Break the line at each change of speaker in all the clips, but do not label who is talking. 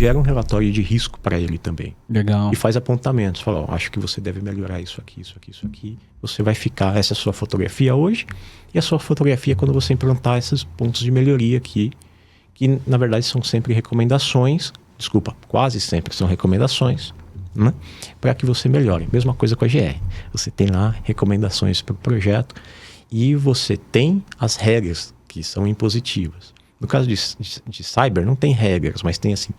gera um relatório de risco para ele também.
Legal.
E faz apontamentos. Fala, ó, acho que você deve melhorar isso aqui, isso aqui, isso aqui. Você vai ficar, essa é a sua fotografia hoje, e a sua fotografia quando você implantar esses pontos de melhoria aqui, que na verdade são sempre recomendações, quase sempre são recomendações, né, para que você melhore. Mesma coisa com a GR. Você tem lá recomendações para o projeto e você tem as regras que são impositivas. No caso de cyber, não tem regras, mas tem assim,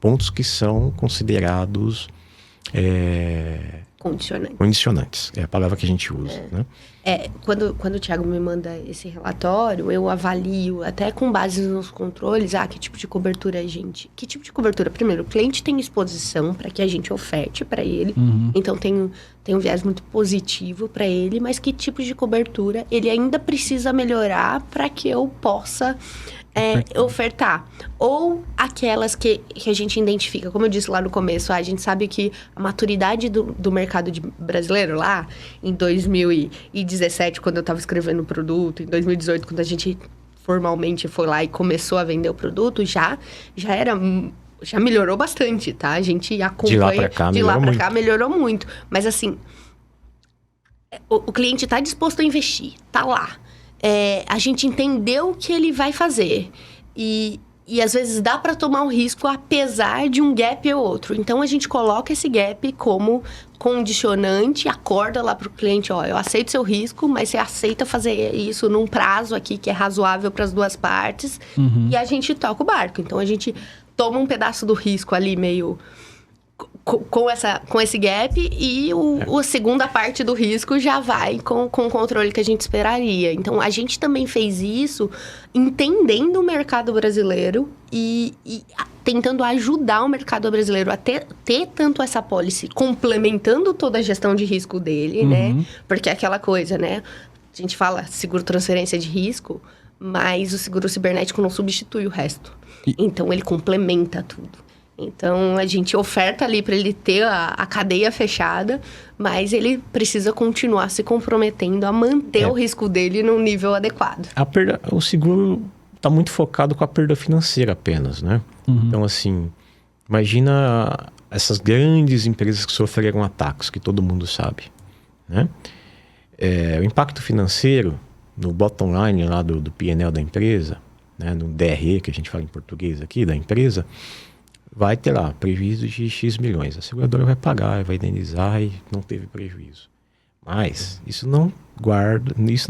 pontos que são considerados condicionantes. É a palavra que a gente usa. Né?
Quando o Thiago me manda esse relatório, eu avalio, até com base nos controles, que tipo de cobertura Que tipo de cobertura? Primeiro, o cliente tem exposição para que a gente oferte para ele. Então, tem um viés muito positivo para ele, mas que tipo de cobertura ele ainda precisa melhorar para que eu possa ofertar. Ou aquelas que a gente identifica, como eu disse lá no começo, a gente sabe que a maturidade do mercado brasileiro lá, em 2017, quando eu estava escrevendo o produto, em 2018, quando a gente formalmente foi lá e começou a vender o produto, já melhorou bastante, tá? A gente acompanha... De lá pra cá melhorou muito. Mas assim, o cliente está disposto a investir, tá lá. A gente entendeu o que ele vai fazer. E às vezes dá para tomar um risco apesar de um gap ou outro. Então, a gente coloca esse gap como condicionante, acorda lá pro cliente, eu aceito seu risco, mas você aceita fazer isso num prazo aqui que é razoável para as duas partes. E a gente toca o barco. Então, a gente toma um pedaço do risco ali meio... Com esse gap e a segunda parte do risco já vai com o controle que a gente esperaria. Então, a gente também fez isso entendendo o mercado brasileiro e tentando ajudar o mercado brasileiro a ter tanto essa policy, complementando toda a gestão de risco dele, né? Porque é aquela coisa, né? A gente fala seguro transferência de risco, mas o seguro cibernético não substitui o resto. Então, ele complementa tudo. Então, a gente oferta ali para ele ter a cadeia fechada, mas ele precisa continuar se comprometendo a manter o risco dele num nível adequado.
O seguro está muito focado com a perda financeira apenas, né? Então, assim, imagina essas grandes empresas que sofreram ataques, que todo mundo sabe, né? O impacto financeiro no bottom line lá do P&L da empresa, né? No DRE, que a gente fala em português aqui, da empresa... vai ter lá prejuízo de X milhões. A seguradora vai pagar, vai indenizar e não teve prejuízo. Mas isso não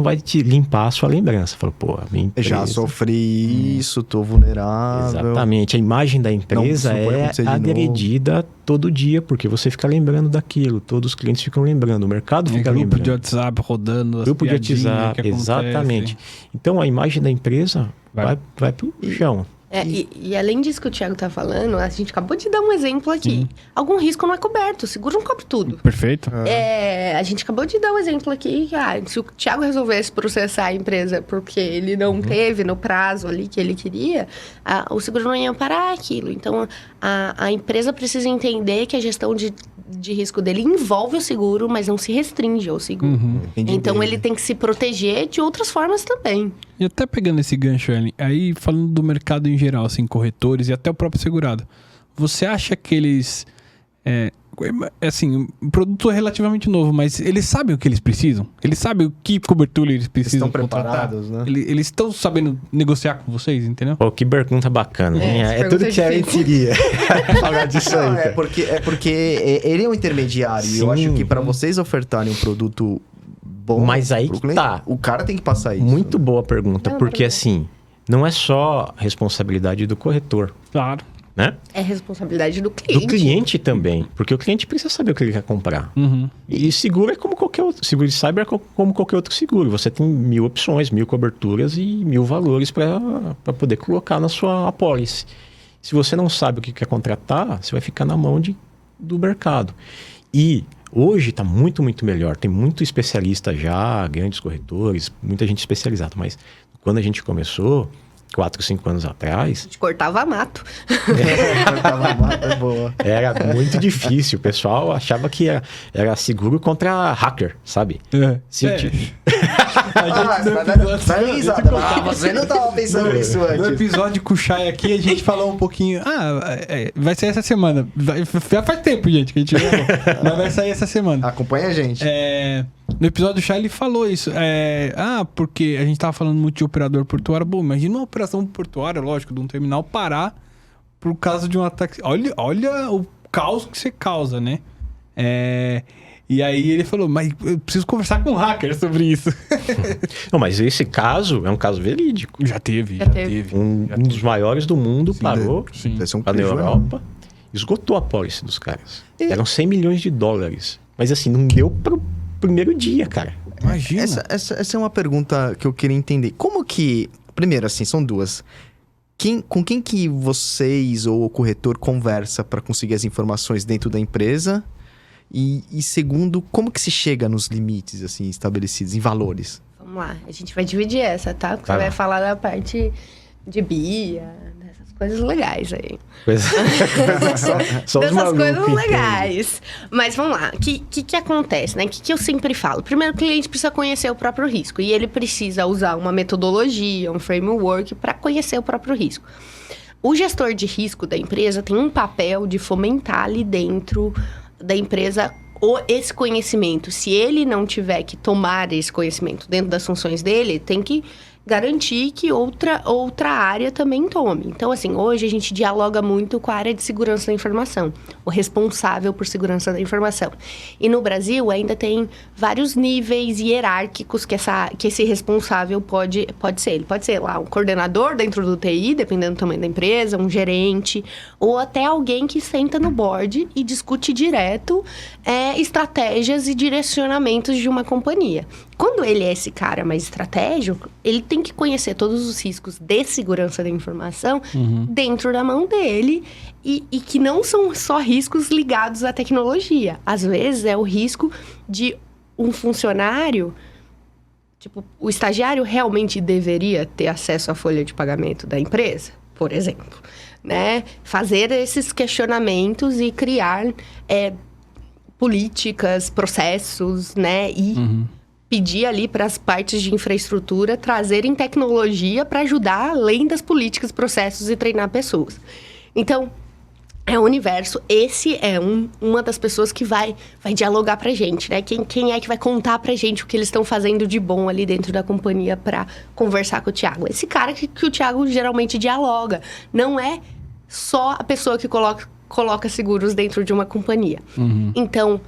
vai te limpar a sua lembrança. Fala, minha empresa...
Já sofri isso, tô vulnerável.
Exatamente. A imagem da empresa é agredida todo dia, porque você fica lembrando daquilo. Todos os clientes ficam lembrando, o mercado fica lembrando.
Grupo de WhatsApp rodando,
grupo de WhatsApp, exatamente. Então, a imagem da empresa vai pro chão.
E além disso que o Thiago tá falando, a gente acabou de dar um exemplo aqui. Algum risco não é coberto, o seguro não cobre tudo.
Perfeito.
A gente acabou de dar um exemplo aqui, se o Thiago resolvesse processar a empresa porque ele não teve no prazo ali que ele queria, o seguro não ia parar aquilo. Então, a empresa precisa entender que a gestão de risco dele envolve o seguro, mas não se restringe ao seguro. Então, ele tem que se proteger de outras formas também.
E até pegando esse gancho, Ellen, aí falando do mercado em geral, assim, corretores e até o próprio segurado, você acha que eles... assim, o produto é relativamente novo, mas eles sabem o que eles precisam? Eles sabem o que cobertura eles precisam contratar?
Preparados, né?
Eles estão sabendo negociar com vocês, entendeu?
Que pergunta bacana, hein? É tudo que a gente queria falar disso aí.
É porque ele é um intermediário. E eu acho que para vocês ofertarem um produto bom...
Mas aí que
cliente, tá. O cara tem que passar isso.
Muito boa pergunta, porque assim, não é só responsabilidade do corretor.
Claro.
Né?
É responsabilidade do cliente.
Do cliente também, porque o cliente precisa saber o que ele quer comprar. E seguro é como qualquer outro. Seguro de cyber é como qualquer outro seguro. Você tem 1000 opções, 1000 coberturas e 1000 valores para poder colocar na sua apólice. Se você não sabe o que quer contratar, você vai ficar na mão do mercado. E hoje está muito, muito melhor. Tem muito especialista já, grandes corretores, muita gente especializada. Mas quando a gente começou... 4, 5 anos atrás...
A gente cortava mato.
Cortava mato é boa.
Era muito difícil. O pessoal achava que era seguro contra hacker, sabe?
Vai risada. Você não tava pensando nisso antes.
No episódio com o Chay aqui, a gente falou um pouquinho. Vai sair essa semana. Já faz tempo, gente, que a gente gravou. Mas vai sair essa semana.
Acompanha a gente.
No episódio do Chay, ele falou isso. Porque a gente tava falando muito de operador portuário. Bom, imagina uma operação portuária, lógico, de um terminal parar por causa de um ataque. Olha o caos que você causa, né? E aí ele falou, mas eu preciso conversar com um hacker sobre isso.
Não, mas esse caso é um caso verídico.
Já teve.
Um dos maiores do mundo parou
na
Europa, esgotou a pólice dos caras. Eram 100 milhões de dólares. Mas assim, não deu pro primeiro dia, cara.
Imagina.
Essa é uma pergunta que eu queria entender. Como que... Primeiro, assim, são duas. Com quem que vocês ou o corretor conversa para conseguir as informações dentro da empresa? E segundo, como que se chega nos limites, assim, estabelecidos, em valores?
Vamos lá, a gente vai dividir essa, tá? Porque você vai falar da parte de BIA, dessas coisas legais aí.
Só
dessas coisas legais. Mas vamos lá, o que acontece, né? O que eu sempre falo? Primeiro, o cliente precisa conhecer o próprio risco. E ele precisa usar uma metodologia, um framework para conhecer o próprio risco. O gestor de risco da empresa tem um papel de fomentar ali dentro da empresa esse conhecimento. Se ele não tiver que tomar esse conhecimento dentro das funções dele, tem que garantir que outra área também tome. Então, assim, hoje a gente dialoga muito com a área de segurança da informação, o responsável por segurança da informação. E no Brasil ainda tem vários níveis hierárquicos que esse responsável pode ser. Ele pode ser lá um coordenador dentro do TI, dependendo do tamanho da empresa, um gerente, ou até alguém que senta no board e discute direto estratégias e direcionamentos de uma companhia. Quando ele é esse cara mais estratégico, ele tem que conhecer todos os riscos de segurança da informação dentro da mão dele e que não são só riscos ligados à tecnologia. Às vezes é o risco de um funcionário, tipo, o estagiário realmente deveria ter acesso à folha de pagamento da empresa, por exemplo, né? Fazer esses questionamentos e criar políticas, processos, né? E pedir ali para as partes de infraestrutura trazerem tecnologia para ajudar além das políticas, processos e treinar pessoas. Então, é o universo. Esse é uma das pessoas que vai dialogar pra gente, né? Quem é que vai contar pra gente o que eles estão fazendo de bom ali dentro da companhia para conversar com o Thiago? Esse cara que o Thiago geralmente dialoga. Não é só a pessoa que coloca seguros dentro de uma companhia. Então,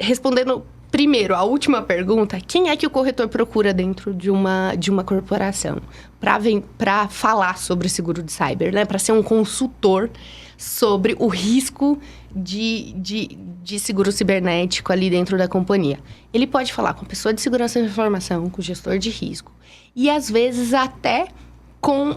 respondendo primeiro a última pergunta, quem é que o corretor procura dentro de uma corporação para falar sobre seguro de cyber, né? Para ser um consultor sobre o risco de seguro cibernético ali dentro da companhia. Ele pode falar com a pessoa de segurança da informação, com o gestor de risco e às vezes até com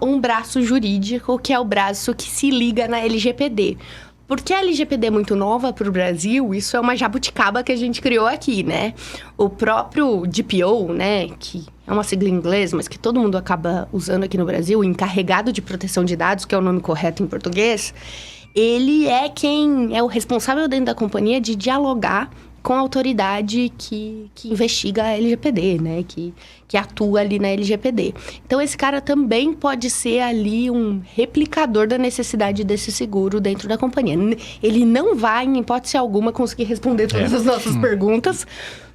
um braço jurídico, que é o braço que se liga na LGPD. Porque a LGPD é muito nova para o Brasil, isso é uma jabuticaba que a gente criou aqui, né? O próprio DPO, né, que é uma sigla em inglês, mas que todo mundo acaba usando aqui no Brasil, o encarregado de proteção de dados, que é o nome correto em português, ele é quem é o responsável dentro da companhia de dialogar com a autoridade que investiga a LGPD, né? Que atua ali na LGPD. Então, esse cara também pode ser ali um replicador da necessidade desse seguro dentro da companhia. Ele não vai, em hipótese alguma, conseguir responder todas as nossas perguntas,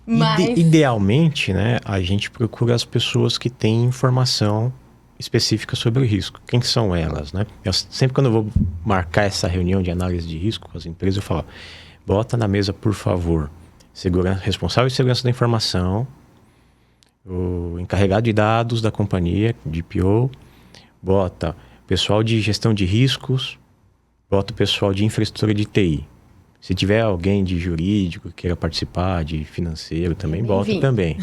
mas...
Idealmente, né? A gente procura as pessoas que têm informação específica sobre o risco. Quem são elas, né? Sempre quando eu vou marcar essa reunião de análise de risco com as empresas, eu falo, bota na mesa, por favor, responsável de segurança da informação, o encarregado de dados da companhia, DPO, bota pessoal de gestão de riscos, bota o pessoal de infraestrutura de TI. Se tiver alguém de jurídico que queira participar, de financeiro também, bota também.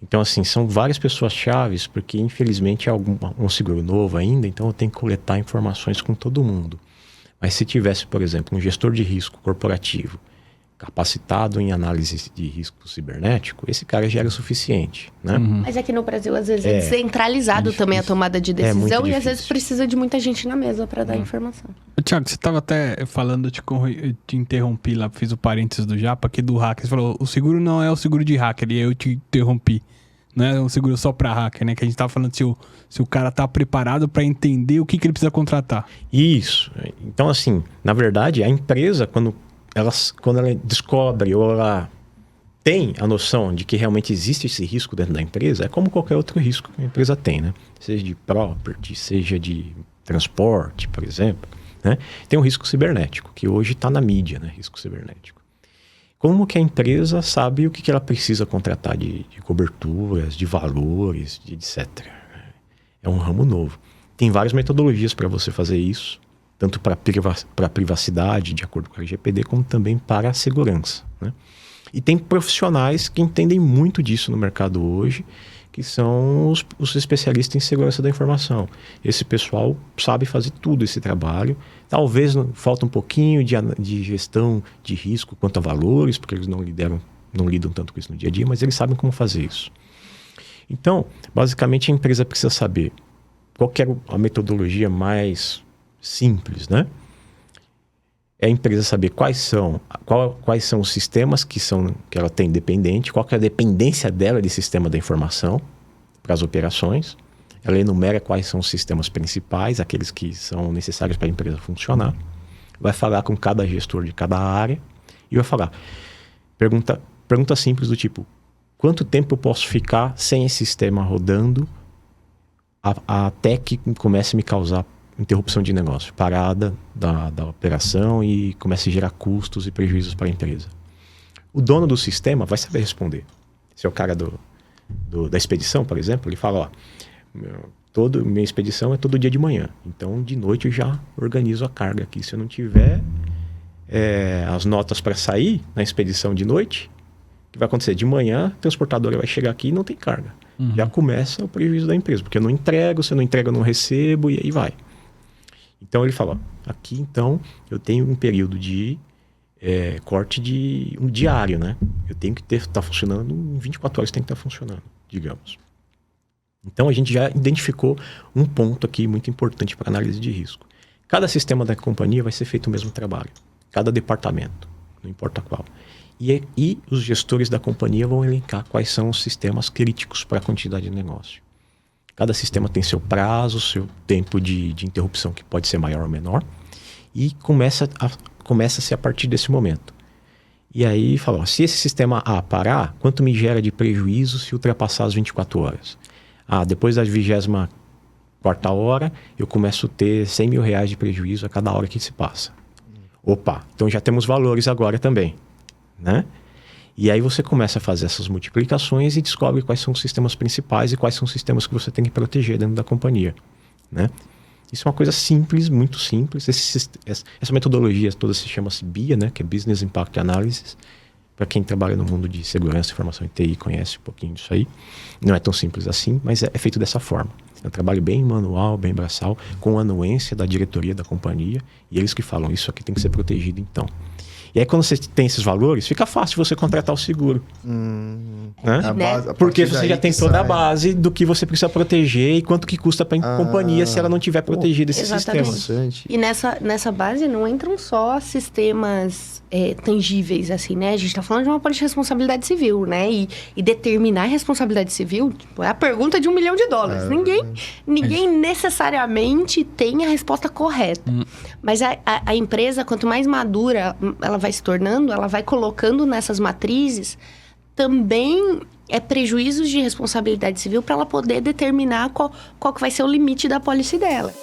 Então, assim, são várias pessoas chaves, porque infelizmente é um seguro novo ainda, então eu tenho que coletar informações com todo mundo. Mas se tivesse, por exemplo, um gestor de risco corporativo capacitado em análise de risco cibernético, esse cara já era o suficiente, né?
Mas aqui no Brasil, às vezes, é descentralizado também a tomada de decisão e às vezes precisa de muita gente na mesa para dar informação.
Tiago, você estava até falando, eu te interrompi lá, fiz o parênteses do Japa, aqui do hacker. Você falou, o seguro não é o seguro de hacker, e eu te interrompi. Não é um seguro só para hacker, né? Que a gente tava falando se o cara tá preparado para entender o que ele precisa contratar.
Isso. Então, assim, na verdade, a empresa, quando ela descobre ou ela tem a noção de que realmente existe esse risco dentro da empresa, é como qualquer outro risco que a empresa tem, né? Seja de property, seja de transporte, por exemplo, né? Tem um risco cibernético, que hoje está na mídia, né? Risco cibernético. Como que a empresa sabe o que ela precisa contratar de coberturas, de valores, de etc. É um ramo novo. Tem várias metodologias para você fazer isso, tanto para a privacidade, de acordo com a LGPD, como também para a segurança, né? E tem profissionais que entendem muito disso no mercado hoje, que são os especialistas em segurança da informação. Esse pessoal sabe fazer tudo esse trabalho. Talvez falta um pouquinho de gestão de risco quanto a valores, porque eles não lidam tanto com isso no dia a dia, mas eles sabem como fazer isso. Então, basicamente, a empresa precisa saber qual que é a metodologia mais simples, né? É a empresa saber quais são os sistemas que ela tem dependente, qual que é a dependência dela de sistema da informação para as operações. Ela enumera quais são os sistemas principais, aqueles que são necessários para a empresa funcionar. Vai falar com cada gestor de cada área e vai falar. Pergunta simples do tipo: quanto tempo eu posso ficar sem esse sistema rodando até que comece a me causar interrupção de negócio, parada da operação e comece a gerar custos e prejuízos para a empresa? O dono do sistema vai saber responder. Se é o cara da expedição, por exemplo, ele fala: minha expedição é todo dia de manhã, então de noite eu já organizo a carga aqui. Se eu não tiver as notas para sair na expedição de noite, o que vai acontecer? De manhã, a transportadora vai chegar aqui e não tem carga. Já começa o prejuízo da empresa, porque eu não entrego, se eu não entrego eu não recebo, e aí vai. Então ele fala: aqui então eu tenho um período de corte de um diário, né? Eu tenho que estar funcionando em 24 horas, tem que estar funcionando, digamos. Então a gente já identificou um ponto aqui muito importante para análise de risco. Cada sistema da companhia vai ser feito o mesmo trabalho, cada departamento, não importa qual. E os gestores da companhia vão elencar quais são os sistemas críticos para a quantidade de negócio. Cada sistema tem seu prazo, seu tempo de interrupção, que pode ser maior ou menor, e começa-se a partir desse momento. E aí fala: se esse sistema A parar, quanto me gera de prejuízo se ultrapassar as 24 horas? Depois da 24ª hora, eu começo a ter R$100 mil de prejuízo a cada hora que se passa. Opa, então já temos valores agora também, né? E aí você começa a fazer essas multiplicações e descobre quais são os sistemas principais e quais são os sistemas que você tem que proteger dentro da companhia, né? Isso é uma coisa simples, muito simples. Essa metodologia toda se chama-se BIA, né? Que é Business Impact Analysis. Para quem trabalha no mundo de segurança, informação e TI, conhece um pouquinho disso aí. Não é tão simples assim, mas é feito dessa forma. É um trabalho bem manual, bem braçal, com anuência da diretoria da companhia, e eles que falam: isso aqui tem que ser protegido então. E aí, quando você tem esses valores, fica fácil você contratar o seguro. Né? Porque você já tem toda a base do que você precisa proteger e quanto que custa para a companhia se ela não tiver protegido esses sistemas.
E nessa base não entram só sistemas tangíveis, assim, né? A gente está falando de uma política de responsabilidade civil, né? E determinar a responsabilidade civil é a pergunta de $1 milhão. Ninguém necessariamente tem a resposta correta. Mas a empresa, quanto mais madura ela vai se tornando, ela vai colocando nessas matrizes também prejuízos de responsabilidade civil para ela poder determinar qual que vai ser o limite da pólice dela.